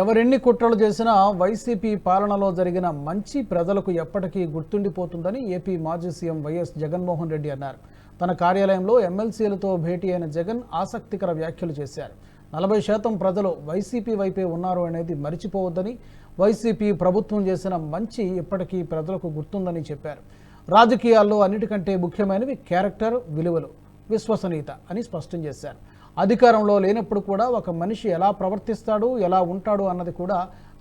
ఎవరెన్ని కుట్రలు చేసినా వైసీపీ పాలనలో జరిగిన మంచి ప్రజలకు ఎప్పటికీ గుర్తుండిపోతుందని ఏపీ మాజీ సీఎం వైఎస్ జగన్మోహన్ రెడ్డి అన్నారు. తన కార్యాలయంలో ఎమ్మెల్సీలతో భేటీ అయిన జగన్ ఆసక్తికర వ్యాఖ్యలు చేశారు. 40% ప్రజలు వైసీపీ వైపే ఉన్నారు అనేది మరిచిపోవద్దని, వైసీపీ ప్రభుత్వం చేసిన మంచి ఇప్పటికీ ప్రజలకు గుర్తుందని చెప్పారు. రాజకీయాల్లో అన్నిటికంటే ముఖ్యమైనవి క్యారెక్టర్, విలువలు, విశ్వసనీయత అని స్పష్టం చేశారు. అధికారంలో లేనప్పుడు కూడా ఒక మనిషి ఎలా ప్రవర్తిస్తాడు, ఎలా ఉంటాడు అన్నది కూడా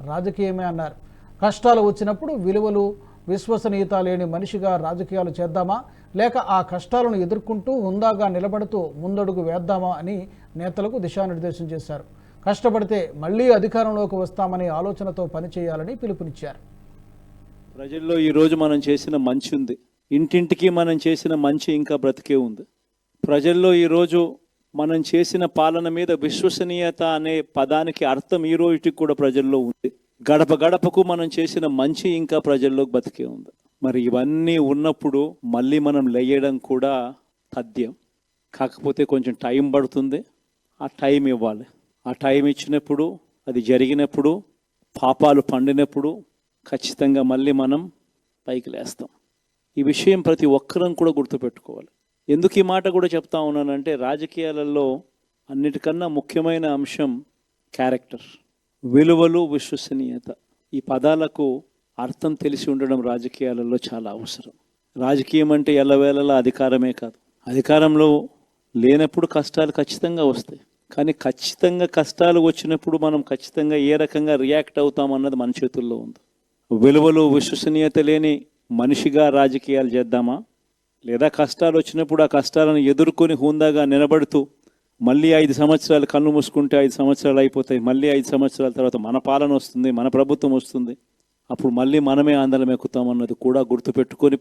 రాజకీయమే అన్నారు. కష్టాలు వచ్చినప్పుడు విలువలు, విశ్వసనీయత లేని మనిషిగా రాజకీయాలు చేద్దామా, లేక ఆ కష్టాలను ఎదుర్కొంటూ హుందాగా నిలబడుతూ ముందడుగు వేద్దామా అని నేతలకు దిశానిర్దేశం చేశారు. కష్టపడితే మళ్లీ అధికారంలోకి వస్తామనే ఆలోచనతో పనిచేయాలని పిలుపునిచ్చారు. ప్రజల్లో ఈరోజు మనం చేసిన మంచి ఉంది, ఇంటింటికి మనం చేసిన మంచి ఇంకా బ్రతికే ఉంది. ప్రజల్లో ఈరోజు మనం చేసిన పాలన మీద విశ్వసనీయత అనే పదానికి అర్థం ఈ రోజుకి కూడా ప్రజల్లో ఉంది. గడప గడపకు మనం చేసిన మంచి ఇంకా ప్రజల్లో బతికే ఉంది. మరి ఇవన్నీ ఉన్నప్పుడు మళ్ళీ మనం లేయడం కూడా తథ్యం. కాకపోతే కొంచెం టైం పడుతుంది. ఆ టైం ఇవ్వాలి. ఆ టైం ఇచ్చినప్పుడు, అది జరిగినప్పుడు, పాపాలు పండినప్పుడు ఖచ్చితంగా మళ్ళీ మనం పైకి లేస్తాం. ఈ విషయం ప్రతి ఒక్కరం కూడా గుర్తుపెట్టుకోవాలి. ఎందుకు ఈ మాట కూడా చెప్తా ఉన్నానంటే, రాజకీయాలలో అన్నిటికన్నా ముఖ్యమైన అంశం క్యారెక్టర్, విలువలు, విశ్వసనీయత. ఈ పదాలకు అర్థం తెలిసి ఉండడం రాజకీయాలలో చాలా అవసరం. రాజకీయం అంటే ఎల్లవేళలా అధికారమే కాదు. అధికారంలో లేనప్పుడు కష్టాలు ఖచ్చితంగా వస్తాయి. కానీ ఖచ్చితంగా కష్టాలు వచ్చినప్పుడు మనం ఖచ్చితంగా ఏ రకంగా రియాక్ట్ అవుతాం అన్నది మన చేతుల్లో ఉంది. విలువలు, విశ్వసనీయత లేని మనిషిగా రాజకీయాలు చేద్దామా, లేదా కష్టాలు వచ్చినప్పుడు ఆ కష్టాలను ఎదుర్కొని హుందాగా నిలబడుతూ మళ్ళీ 5 సంవత్సరాలు కళ్ళు మూసుకుంటే 5 సంవత్సరాలు అయిపోతాయి, మళ్ళీ 5 సంవత్సరాల తర్వాత మన పాలన వస్తుంది, మన ప్రభుత్వం వస్తుంది, అప్పుడు మళ్ళీ మనమే ఆందోళన ఎక్కుతామన్నది కూడా గుర్తుపెట్టుకొని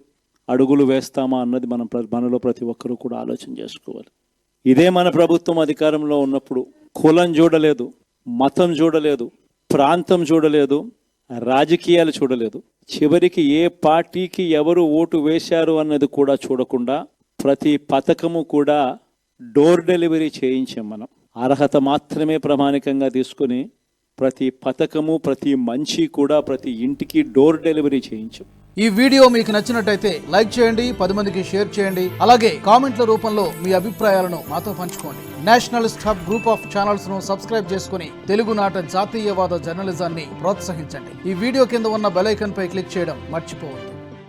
అడుగులు వేస్తామా అన్నది మనలో ప్రతి ఒక్కరూ కూడా ఆలోచన చేసుకోవాలి. ఇదే మన ప్రభుత్వం అధికారంలో ఉన్నప్పుడు కులం చూడలేదు, మతం చూడలేదు, ప్రాంతం చూడలేదు, రాజకీయాలు చూడలేదు. చివరికి ఏ పార్టీకి ఎవరు ఓటు వేశారు అన్నది కూడా చూడకుండా ప్రతి పథకము కూడా డోర్ డెలివరీ చేయించాం. మనం అర్హత మాత్రమే ప్రామాణికంగా తీసుకుని ప్రతి పథకము, ప్రతి మంచి కూడా ప్రతి ఇంటికి డోర్ డెలివరీ చేయించాం. ఈ వీడియో మీకు నచ్చినట్టయితే లైక్ చేయండి, 10 మందికి షేర్ చేయండి. అలాగే కామెంట్ల రూపంలో మీ అభిప్రాయాలను మాతో పంచుకోండి. Nationalist hub group of channels ను సబ్స్క్రైబ్ చేసుకుని తెలుగునాట జాతీయవాద జర్నలిజాన్ని ప్రోత్సహించండి. ఈ వీడియో కింద ఉన్న బెల్ ఐకాన్ పై క్లిక్ చేయడం మర్చిపోవద్దు.